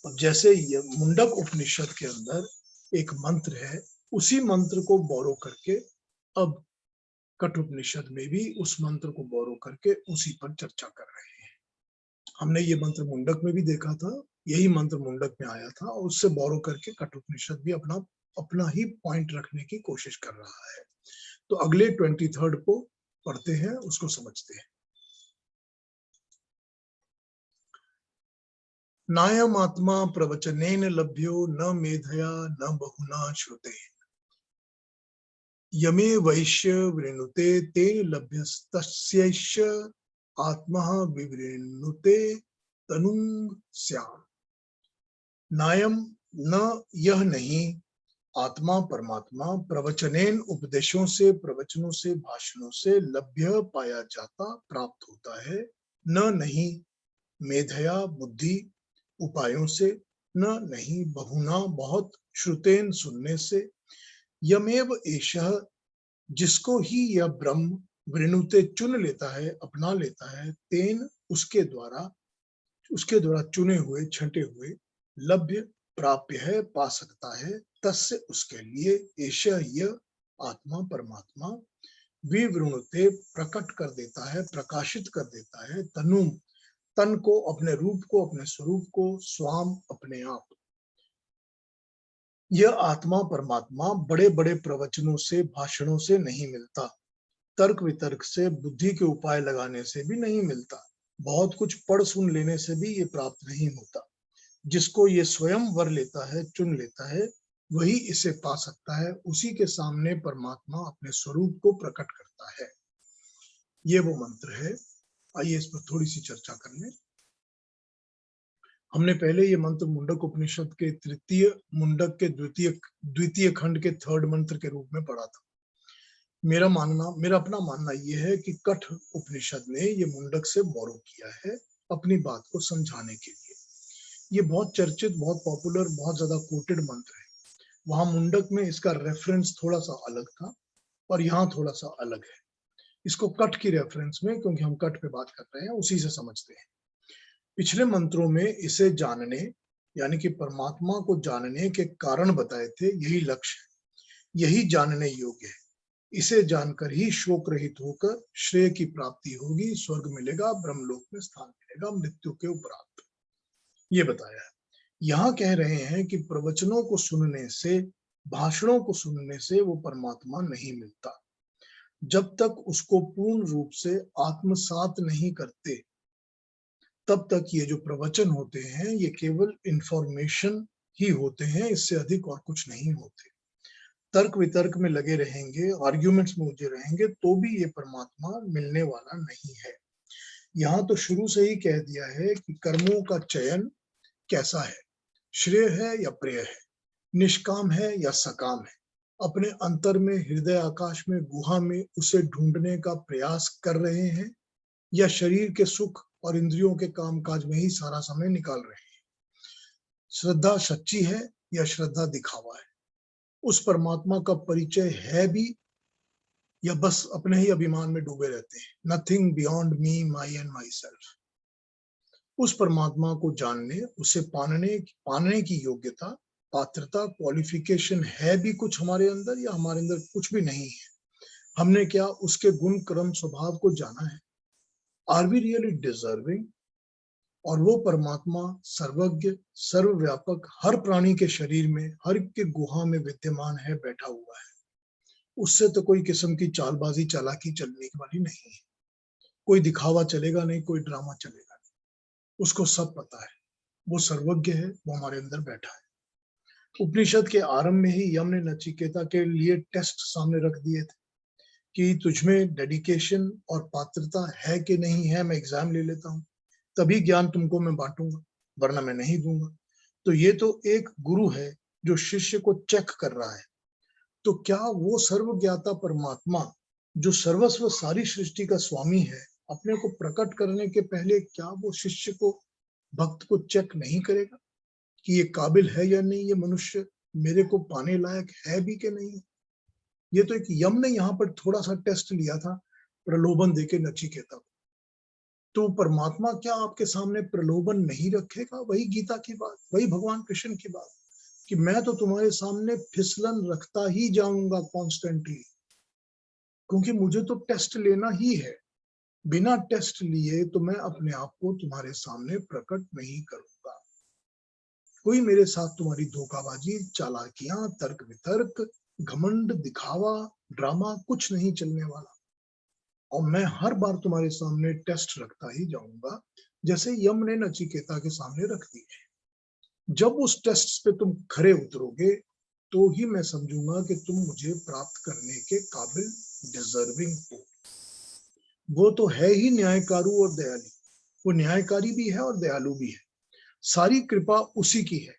अब जैसे ये मुंडक उपनिषद के अंदर एक मंत्र है, उसी मंत्र को बोरो करके अब कठोपनिषद में भी उस मंत्र को बोरो करके उसी पर चर्चा कर रहे हैं। हमने ये मंत्र मुंडक में भी देखा था, यही मंत्र मुंडक में आया था और उससे बोरो करके कठोपनिषद भी अपना अपना ही पॉइंट रखने की कोशिश कर रहा है। तो अगले 23rd को पढ़ते हैं, उसको समझते हैं। नायम आत्मा प्रवचनेन लभ्यो न मेधया न बहुना श्रुते यमे वैश्य वृणुते तेन लभ्यस्तस्यैष आत्मा विवृणुते तनुंग स्याम। नायम, न यह नहीं, आत्मा परमात्मा प्रवचनेन उपदेशों से, प्रवचनों से, भाषणों से लभ्य पाया जाता, प्राप्त होता है। न नहीं, मेधया बुद्धि, उपायों से, न नहीं, बहुना बहुत, श्रुतेन सुनने से, यमेव एषः जिसको ही यह ब्रह्म वृणुते चुन लेता है, अपना लेता है, तेन उसके द्वारा चुने हुए, छंटे हुए, लभ्य प्राप्य है, पा सकता है, तस्य उसके लिए, एषः यह आत्मा परमात्मा, विवृणुते प्रकट कर देता है, प्रकाशित कर देता है, तनु तन को, अपने रूप को, अपने स्वरूप को, स्वाम अपने आप। यह आत्मा परमात्मा बड़े बड़े प्रवचनों से, भाषणों से नहीं मिलता, तर्क वितर्क से, बुद्धि के उपाय लगाने से भी नहीं मिलता, बहुत कुछ पढ़ सुन लेने से भी ये प्राप्त नहीं होता। जिसको ये स्वयं वर लेता है, चुन लेता है, वही इसे पा सकता है। उसी के सामने परमात्मा अपने स्वरूप को प्रकट करता है। ये वो मंत्र है। आइए इस पर थोड़ी सी चर्चा कर लें। हमने पहले ये मंत्र मुंडक उपनिषद के तृतीय मुंडक के द्वितीय खंड के 3rd मंत्र के रूप में पढ़ा था। मेरा अपना मानना यह है कि कठ उपनिषद ने ये मुंडक से बोरो किया है अपनी बात को समझाने के लिए। ये बहुत चर्चित, बहुत पॉपुलर, बहुत ज्यादा कोटेड मंत्र है। वहां मुंडक में इसका रेफरेंस थोड़ा सा अलग था और यहाँ थोड़ा सा अलग है। इसको कठ की रेफरेंस में, क्योंकि हम कठ पे बात कर रहे हैं, उसी से समझते हैं। पिछले मंत्रों में इसे जानने यानी कि परमात्मा को जानने के कारण बताए थे, यही लक्ष्य है, यही जानने योग्य है। इसे जानकर ही शोक रहित होकर श्रेय की प्राप्ति होगी, स्वर्ग मिलेगा, ब्रह्मलोक में स्थान मिलेगा मृत्यु के उपरांत। ये बताया है। यहाँ कह रहे हैं कि प्रवचनों को सुनने से, भाषणों को सुनने से वो परमात्मा नहीं मिलता। जब तक उसको पूर्ण रूप से आत्मसात नहीं करते, तब तक ये जो प्रवचन होते हैं ये केवल इंफॉर्मेशन ही होते हैं, इससे अधिक और कुछ नहीं होते। तर्क वितर्क में लगे रहेंगे, आर्ग्यूमेंट्स में उलझे रहेंगे, तो भी ये परमात्मा मिलने वाला नहीं है। यहाँ तो शुरू से ही कह दिया है कि कर्मों का चयन कैसा है, श्रेय है या प्रिय है, निष्काम है या सकाम है, अपने अंतर में, हृदय आकाश में, गुहा में उसे ढूंढने का प्रयास कर रहे हैं, या शरीर के सुख और इंद्रियों के कामकाज में ही सारा समय निकाल रहे हैं। श्रद्धा सच्ची है या श्रद्धा दिखावा है, उस परमात्मा का परिचय है भी या बस अपने ही अभिमान में डूबे रहते हैं। Nothing beyond me, my and my self. उस परमात्मा को जानने, उसे पाने की योग्यता, पात्रता, क्वालिफिकेशन है भी कुछ हमारे अंदर या हमारे अंदर कुछ भी नहीं है? हमने क्या उसके गुण क्रम स्वभाव को जाना है? Are we really deserving? और वो परमात्मा सर्वज्ञ, सर्वव्यापक, हर प्राणी के शरीर में, हर के गुहा में विद्यमान है, बैठा हुआ है। उससे तो कोई किस्म की चालबाजी, चालाकी चलने वाली नहीं है। कोई दिखावा चलेगा नहीं, कोई ड्रामा चलेगा नहीं। उसको सब पता है, वो सर्वज्ञ है, वो हमारे अंदर बैठा है। उपनिषद के आरंभ में ही यम ने नचिकेता के लिए टेस्ट सामने रख दिए थे कि तुझमें डेडिकेशन और पात्रता है कि नहीं है, मैं एग्जाम ले लेता हूँ, तभी ज्ञान तुमको मैं बांटूंगा, वरना मैं नहीं दूंगा। तो ये तो एक गुरु है जो शिष्य को चेक कर रहा है। तो क्या वो सर्वज्ञाता परमात्मा जो सर्वस्व सारी सृष्टि का स्वामी है, अपने को प्रकट करने के पहले क्या वो शिष्य को, भक्त को चेक नहीं करेगा कि ये काबिल है या नहीं, ये मनुष्य मेरे को पाने लायक है भी कि नहीं? ये तो एक यम ने यहाँ पर थोड़ा सा टेस्ट लिया था, प्रलोभन देके नचिकेता को। तो परमात्मा क्या आपके सामने प्रलोभन नहीं रखेगा? वही गीता की बात, वही भगवान कृष्ण की बात कि मैं तो तुम्हारे सामने फिसलन रखता ही जाऊंगा कॉन्स्टेंटली, क्योंकि मुझे तो टेस्ट लेना ही है। बिना टेस्ट लिए तो मैं अपने आप को तुम्हारे सामने प्रकट नहीं करूंगा। कोई मेरे साथ तुम्हारी धोखाबाजी, चालाकियां, तर्क वितर्क, घमंड, दिखावा, ड्रामा कुछ नहीं चलने वाला। और मैं हर बार तुम्हारे सामने टेस्ट रखता ही जाऊंगा, जैसे यम ने नचिकेता के सामने रख दी है। जब उस टेस्ट पे तुम खरे उतरोगे, तो ही मैं समझूंगा कि तुम मुझे प्राप्त करने के काबिल, डिजर्विंग हो। वो तो है ही न्यायकारु और दयालु, वो न्यायकारी भी है और दयालु भी है। सारी कृपा उसी की है,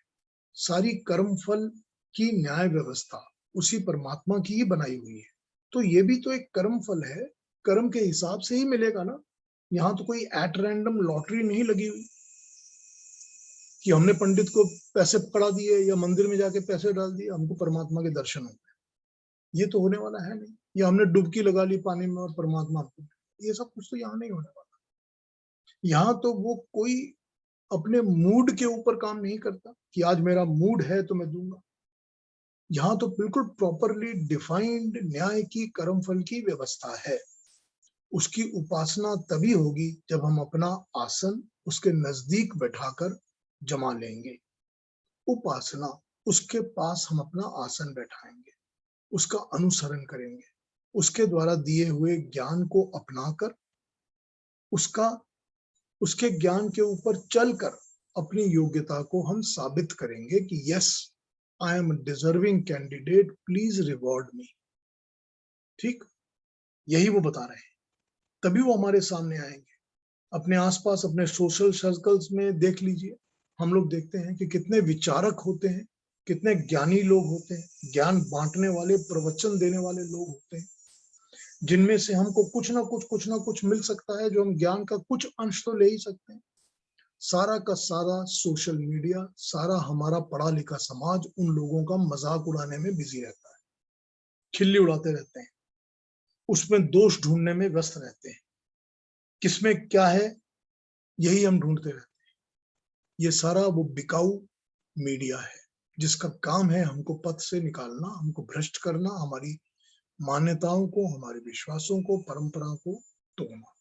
सारी कर्म फल की न्याय व्यवस्था उसी परमात्मा की ही बनाई हुई है। तो ये भी तो एक कर्म फल है, कर्म के हिसाब से ही मिलेगा ना। यहाँ तो कोई एट रैंडम लॉटरी नहीं लगी हुई कि हमने पंडित को पैसे पकड़ा दिए या मंदिर में जाके पैसे डाल दिए, हमको परमात्मा के दर्शन हो गए। ये तो होने वाला है नहीं। या हमने डुबकी लगा ली पानी में और परमात्मा, ये सब कुछ तो यहाँ नहीं होने वाला। यहाँ तो वो कोई अपने मूड के ऊपर काम नहीं करता कि आज मेरा मूड है तो मैं दूंगा। यहाँ तो बिल्कुल प्रॉपरली डिफाइंड न्याय की, कर्मफल की व्यवस्था है। उसकी उपासना तभी होगी जब हम अपना आसन उसके नजदीक बैठाकर जमा लेंगे। उपासना, उसके पास हम अपना आसन बैठाएंगे, उसका अनुसरण करेंगे, उसके द्वारा दिए हुए ज्ञान को अपनाकर उसके ज्ञान के ऊपर चलकर अपनी योग्यता को हम साबित करेंगे कि yes, I am deserving candidate, please reward me. ठीक, यही वो बता रहे हैं। तभी वो हमारे सामने आएंगे। अपने आसपास, अपने सोशल सर्कल्स में देख लीजिए, हम लोग देखते हैं कि कितने विचारक होते हैं, कितने ज्ञानी लोग होते हैं, ज्ञान बांटने वाले, प्रवचन देने वाले लोग होते हैं, जिनमें से हमको कुछ ना कुछ मिल सकता है, जो हम ज्ञान का कुछ अंश तो ले ही सकते हैं। सारा का सारा सोशल मीडिया, सारा हमारा पढ़ा लिखा समाज उन लोगों का मजाक उड़ाने में बिजी रहता है, खिल्ली उड़ाते रहते हैं, उसमें दोष ढूंढने में व्यस्त रहते हैं। किसमें क्या है, यही हम ढूंढते रहते हैं। ये सारा वो बिकाऊ मीडिया है, जिसका काम है हमको पथ से निकालना, हमको भ्रष्ट करना, हमारी मान्यताओं को, हमारे विश्वासों को, परंपरा को तोड़ना।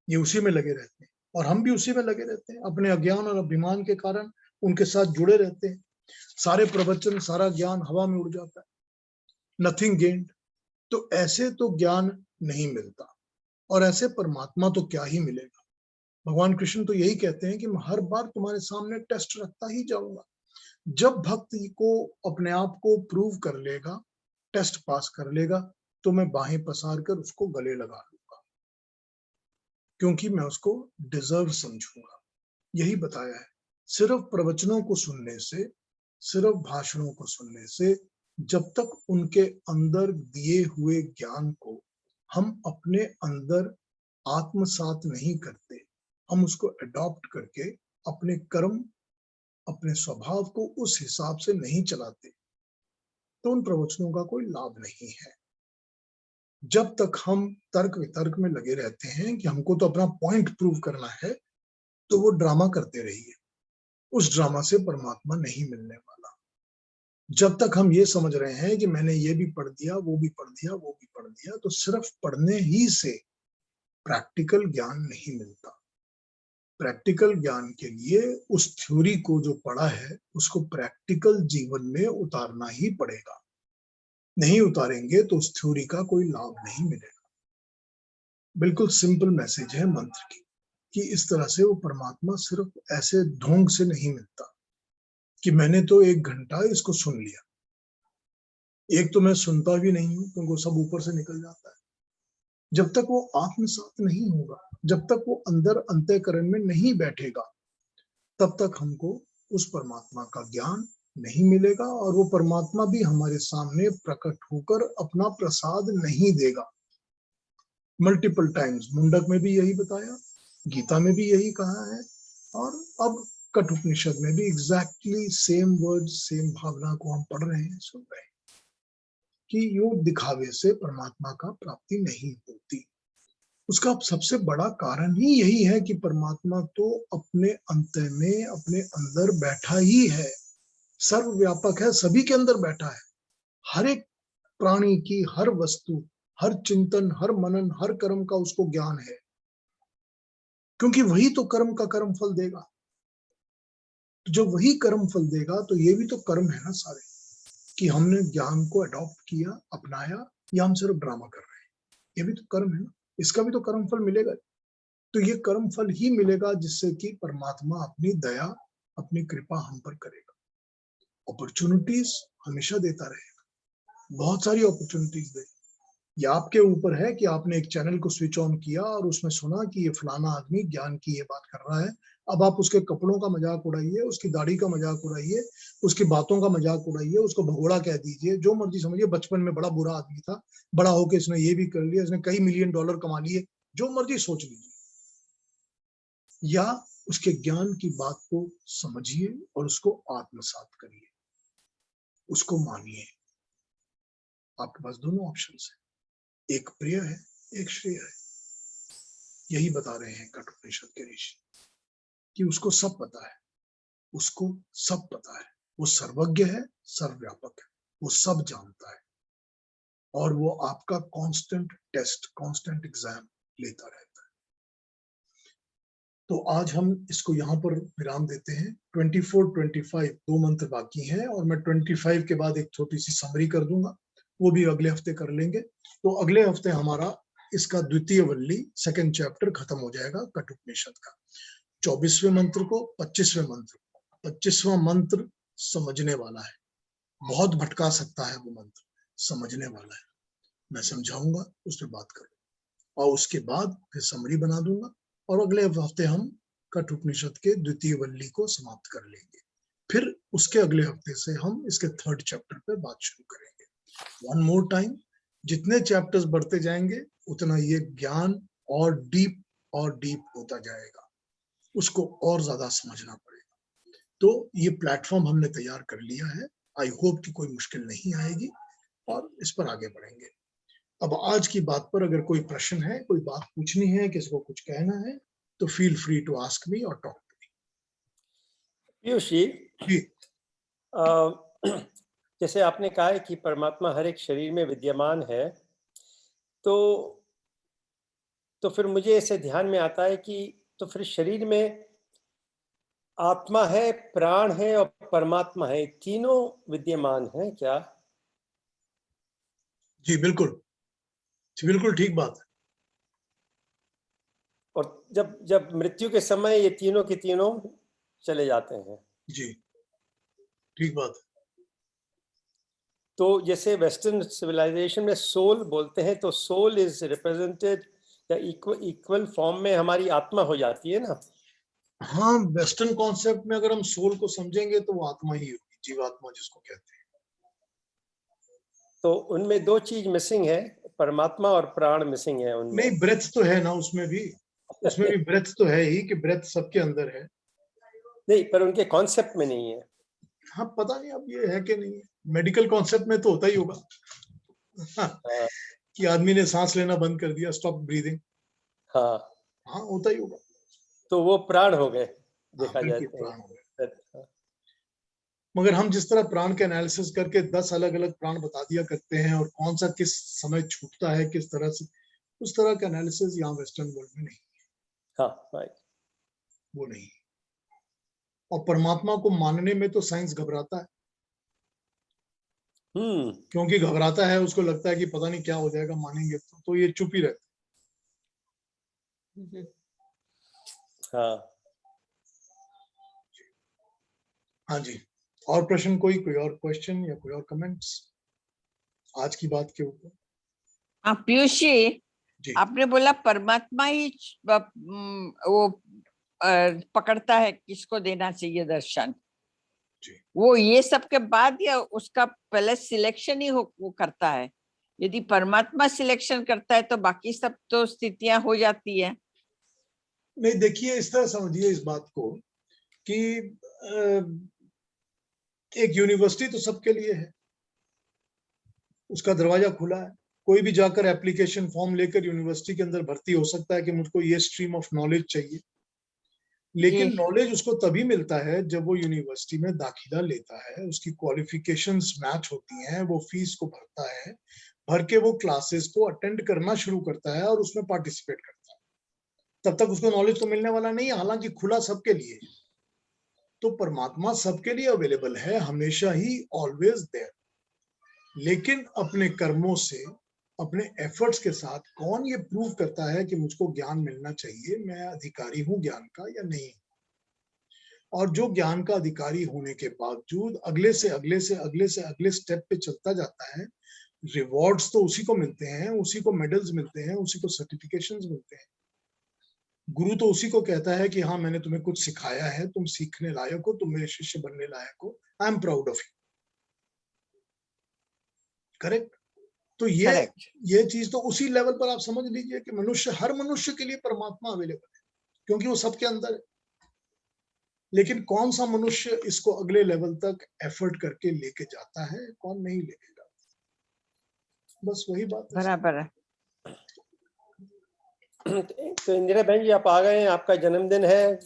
ये उसी में लगे रहते हैं और हम भी उसी में लगे रहते हैं। अपने अज्ञान और अभिमान के कारण उनके साथ जुड़े रहते हैं। सारे प्रवचन, सारा ज्ञान हवा में उड़ जाता है, नथिंग गेन्ड। तो ऐसे तो ज्ञान नहीं मिलता, और ऐसे परमात्मा तो क्या ही मिलेगा। भगवान कृष्ण तो यही कहते हैं कि मैं हर बार तुम्हारे सामने टेस्ट रखता ही जाऊंगा। जब भक्त को अपने आप को प्रूव कर लेगा, टेस्ट पास कर लेगा, तो मैं बाहें पसार कर उसको गले लगा लूंगा, क्योंकि मैं उसको डिजर्व समझूंगा। यही बताया है। सिर्फ प्रवचनों को सुनने से, सिर्फ भाषणों को सुनने से, जब तक उनके अंदर दिए हुए ज्ञान को हम अपने अंदर आत्मसात नहीं करते, हम उसको अडॉप्ट करके अपने कर्म, अपने स्वभाव को उस हिसाब से नहीं चलाते, तो उन प्रवचनों का कोई लाभ नहीं है। जब तक हम तर्क वितर्क में लगे रहते हैं कि हमको तो अपना पॉइंट प्रूव करना है, तो वो ड्रामा करते रहिए। उस ड्रामा से परमात्मा नहीं मिलने वाला। जब तक हम ये समझ रहे हैं कि मैंने ये भी पढ़ दिया, वो भी पढ़ दिया, वो भी पढ़ दिया, तो सिर्फ पढ़ने ही से प्रैक्टिकल ज्ञान नहीं मिलता। प्रैक्टिकल ज्ञान के लिए उस थ्योरी को जो पढ़ा है उसको प्रैक्टिकल जीवन में उतारना ही पड़ेगा। नहीं उतारेंगे तो उस थ्योरी का कोई लाभ नहीं मिलेगा। बिल्कुल सिंपल मैसेज है मंत्र की, कि इस तरह से वो परमात्मा सिर्फ ऐसे ढोंग से नहीं मिलता कि मैंने तो 1 घंटा इसको सुन लिया। एक तो मैं सुनता भी नहीं हूं, क्योंकि सब ऊपर से निकल जाता है। जब तक वो आत्मसात नहीं होगा, जब तक वो अंदर अंतःकरण में नहीं बैठेगा, तब तक हमको उस परमात्मा का ज्ञान नहीं मिलेगा, और वो परमात्मा भी हमारे सामने प्रकट होकर अपना प्रसाद नहीं देगा। मल्टीपल टाइम्स मुंडक में भी यही बताया, गीता में भी यही कहा है, और अब कठोपनिषद में भी एग्जैक्टली सेम वर्ड, सेम भावना को हम पढ़ रहे हैं, सुन रहे हैं, कि योग दिखावे से परमात्मा का प्राप्ति नहीं होती। उसका सबसे बड़ा कारण ही यही है कि परमात्मा तो अपने अंत में, अपने अंदर बैठा ही है, सर्वव्यापक है, सभी के अंदर बैठा है। हर एक प्राणी की, हर वस्तु, हर चिंतन, हर मनन, हर कर्म का उसको ज्ञान है, क्योंकि वही तो कर्म का कर्म फल देगा। तो जब वही कर्म फल देगा, तो ये भी तो कर्म है ना सारे, कि हमने ज्ञान को अडॉप्ट किया, अपनाया, या हम सिर्फ ड्रामा कर रहे हैं। ये भी तो कर्म है ना, इसका भी तो कर्म फल मिलेगा। तो ये कर्म फल ही मिलेगा जिससे कि परमात्मा अपनी दया, अपनी कृपा हम पर करेगा। अपॉर्चुनिटीज हमेशा देता रहेगा, बहुत सारी अपॉर्चुनिटीज दे। ये आपके ऊपर है कि आपने एक चैनल को स्विच ऑन किया और उसमें सुना कि ये फलाना आदमी ज्ञान की ये बात कर रहा है। अब आप उसके कपड़ों का मजाक उड़ाइए, उसकी दाढ़ी का मजाक उड़ाइए, उसकी बातों का मजाक उड़ाइए, उसको भगोड़ा कह दीजिए, जो मर्जी समझिए। बचपन में बड़ा बुरा आदमी था, बड़ा होके इसने ये भी कर लिया, इसने कई मिलियन डॉलर कमा लिए, जो मर्जी सोच लीजिए। या उसके ज्ञान की बात को समझिए और उसको आत्मसात करिए, उसको मानिए। आपके पास दोनों ऑप्शन है, एक प्रिय है, एक श्रेय है। यही बता रहे हैं कठोपनिषद के ऋषि, कि उसको सब पता है, उसको सब पता है, वो सर्वज्ञ है, सर्वव्यापक है, वो सब जानता है, और वो आपका कांस्टेंट टेस्ट, कांस्टेंट एग्जाम लेता रहता है। तो आज हम इसको यहाँ पर विराम देते हैं। 24, 25 दो मंत्र बाकी हैं, और मैं 25 के बाद एक छोटी सी समरी कर दूंगा, वो भी अगले हफ्ते कर लेंगे। तो अगले हफ्ते हमारा इसका द्वितीय वल्ली, सेकंड चैप्टर खत्म हो जाएगा कठोपनिषद का। 24वें मंत्र को, 25वें मंत्र को, 25वां मंत्र समझने वाला है, बहुत भटका सकता है वो मंत्र, समझने वाला है। मैं समझाऊंगा, उस पर बात करूंगा, और उसके बाद फिर समरी बना दूंगा, और अगले हफ्ते हम कठोपनिषद के द्वितीय वल्ली को समाप्त कर लेंगे। फिर उसके अगले हफ्ते से हम इसके थर्ड चैप्टर पे बात शुरू करेंगे। वन मोर टाइम, जितने चैप्टर्स बढ़ते जाएंगे उतना ये ज्ञान और डीप होता जाएगा, उसको और ज्यादा समझना पड़ेगा। तो ये प्लेटफॉर्म हमने तैयार कर लिया है। आई होप कि कोई मुश्किल नहीं आएगी, और इस पर आगे बढ़ेंगे। अब आज की बात पर अगर कोई प्रश्न है, कोई बात पूछनी है, किसी को कुछ कहना है, तो feel free to ask me और talk to me. Piyush ji, जैसे आपने कहा है कि परमात्मा हर एक शरीर में विद्यमान है, तो फिर मुझे ऐसे ध्यान में आता है कि तो फिर शरीर में आत्मा है, प्राण है और परमात्मा है, तीनों विद्यमान हैं क्या? जी बिल्कुल, बिल्कुल ठीक बात है। और जब जब मृत्यु के समय ये तीनों के तीनों चले जाते हैं। जी ठीक बात है। तो जैसे वेस्टर्न सिविलाइजेशन में सोल बोलते हैं, तो सोल इज रिप्रेजेंटेड या इक्वल फॉर्म में हमारी आत्मा हो जाती है ना? हाँ, वेस्टर्न कॉन्सेप्ट में अगर हम सोल को समझेंगे तो वो आत्मा ही होगी, जीवात्मा जिसको कहते हैं। तो उनमें दो चीज मिसिंग है, परमात्मा और प्राण मिसिंग है उनमें। नहीं, ब्रेथ तो है ना उसमें भी ब्रेथ तो है ही कि ब्रेथ सबके अंदर है। नहीं, पर उनके कॉन्सेप्ट में नहीं है। हाँ, पता नहीं अब ये है कि नहीं है। मेडिकल कॉन्सेप्ट में तो होता ही होगा। हाँ, कि आदमी ने सांस लेना बंद कर दिया, स्टॉप ब्रीदिंग। हाँ, हाँ, होता ही होगा। तो वो प्राण हो गए, हाँ, देखा जाए बिल्कुल तो। प्राण हो गए। मगर हम जिस तरह प्राण के एनालिसिस करके 10 अलग अलग प्राण बता दिया करते हैं और कौन सा किस समय छूटता है किस तरह से, उस तरह का एनालिसिस यहाँ वेस्टर्न वर्ल्ड में नहीं। हाँ, राइट। वो नहीं। और परमात्मा को मानने में तो साइंस घबराता है, क्योंकि घबराता है, उसको लगता है कि पता नहीं क्या हो जाएगा मानेंगे तो ये चुप ही रहता है। हाँ। हाँ जी, और प्रश्न कोई और क्वेश्चन या कोई और कमेंट्स आज की बात के ऊपर? हाँ पीयूष जी, आपने बोला परमात्मा ही वो पकड़ता है किसको देना चाहिए दर्शन जी। वो ये सब के बाद या उसका पहले सिलेक्शन ही वो करता है? यदि परमात्मा सिलेक्शन करता है तो बाकी सब तो स्थितियां हो जाती है। नहीं, देखिए इस तरह समझिए इस बात को कि एक यूनिवर्सिटी तो सबके लिए है, उसका दरवाजा खुला है, कोई भी जाकर एप्लीकेशन फॉर्म लेकर यूनिवर्सिटी के अंदर भर्ती हो सकता है कि मुझको ये स्ट्रीम ऑफ नॉलेज चाहिए। लेकिन नॉलेज उसको तभी मिलता है जब वो यूनिवर्सिटी में दाखिला लेता है, उसकी क्वालिफिकेशंस मैच होती हैं, वो फीस को भरता है, भर के वो क्लासेस को अटेंड करना शुरू करता है और उसमें पार्टिसिपेट करता है। तब तक उसको नॉलेज तो मिलने वाला नहीं है, हालांकि खुला सबके लिए। तो परमात्मा सबके लिए अवेलेबल है, हमेशा ही, ऑलवेज देयर। लेकिन अपने कर्मों से, अपने एफर्ट्स के साथ कौन ये प्रूव करता है कि मुझको ज्ञान मिलना चाहिए, मैं अधिकारी हूं ज्ञान का या नहीं। और जो ज्ञान का अधिकारी होने के बावजूद अगले से अगले से अगले से अगले स्टेप पे चलता जाता है, रिवॉर्ड्स तो उसी को मिलते हैं, उसी को मेडल्स मिलते हैं, उसी को सर्टिफिकेशंस मिलते हैं। गुरु तो उसी को कहता है कि हाँ मैंने तुम्हें कुछ सिखाया है, तुम सीखने लायक हो, तुम मेरे शिष्य बनने लायक हो, I am proud of you. Correct? तो ये चीज तो उसी लेवल पर आप समझ लीजिए कि मनुष्य, हर मनुष्य के लिए परमात्मा अवेलेबल है, क्योंकि वो सबके अंदर है। लेकिन कौन सा मनुष्य इसको अगले लेवल तक एफर्ट करके लेके जाता है, कौन नहीं लेके जाता, बस वही बात है। बराबर है। तो इंदिरा बहन जी आप आ गए हैं, आपका जन्मदिन है,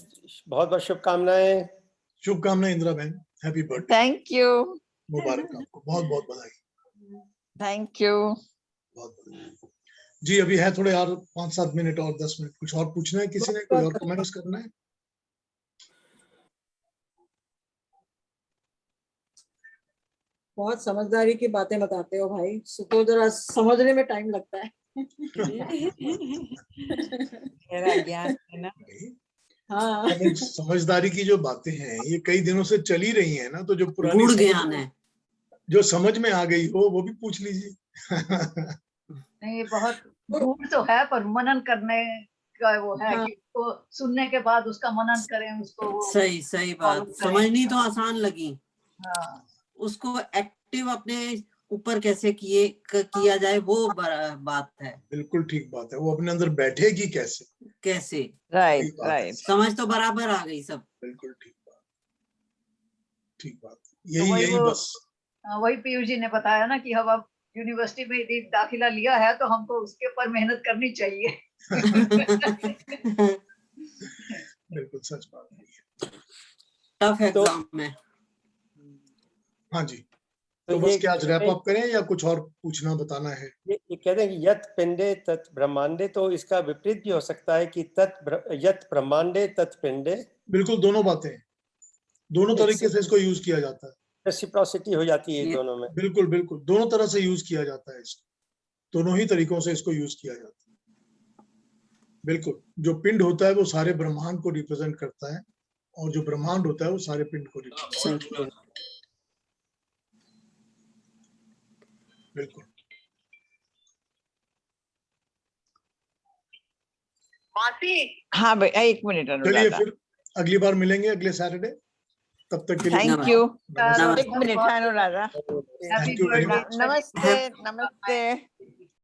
बहुत बहुत शुभकामनाएं। शुभकामनाएं इंदिरा बहन, हैप्पी बर्थडे। थैंक यू, मुबारक आपको, बहुत बहुत बधाई। Thank you. बहुत बधाई जी। अभी है थोड़े और 5-7 मिनट और 10 मिनट, कुछ और पूछना है किसी ने, कोई और कमेंट्स करना है? बहुत समझदारी की बातें बताते हो भाई, तो जरा समझने में टाइम लगता है। मेरा ज्ञान है ना। हाँ, समझदारी की जो बातें हैं ये कई दिनों से चली रही हैं ना, तो जो पुरानी गुड़ ज्ञान है, जो समझ में आ गई हो वो भी पूछ लीजिए। नहीं, बहुत गुड़ तो है, पर मनन करने का वो है कि उसको सुनने के बाद उसका मनन करें, उसको वो सही बात। समझनी तो आसान लगी, हाँ, उसको एक्टिव अपने ऊपर कैसे किया जाए वो बात है। बिल्कुल ठीक बात है, वो अपने अंदर बैठेगी कैसे। राइट। समझ तो बराबर आ गई सब। बिल्कुल ठीक बात। यही बस वही पीयूष जी ने बताया ना कि हम अब यूनिवर्सिटी में यदि दाखिला लिया है तो हमको उसके ऊपर मेहनत करनी चाहिए। बिल्कुल सच बात है। टफ एग्जाम है। हाँ जी, तो बस क्या आज रैप अप करें या कुछ और पूछना बताना है? ये कहते हैं कि यत पिंडे तत् ब्रह्मांडे, तो इसका विपरीत भी हो सकता है कि यत ब्रह्मांडे तत् पिंडे। बिल्कुल, दोनों बातें, दोनों तरीके से इसको यूज किया जाता है, रेसिप्रोसिटी हो जाती है दोनों में। बिल्कुल बिल्कुल, दोनों तरह से यूज किया जाता है इसको, दोनों ही तरीकों से इसको यूज किया जाता है। बिल्कुल, जो पिंड होता है वो सारे ब्रह्मांड को रिप्रेजेंट करता है और जो ब्रह्मांड होता है वो सारे पिंड को रिप्रेजेंट करता है। बिल्कुल। हाँ भाई, एक मिनट चलिए अनुराधा, फिर अगली बार मिलेंगे अगले सैटरडे, तब तक के लिए थैंक यू। नमस्कार। एक minute Anuradha, thank you very much. नमस्ते नमस्ते।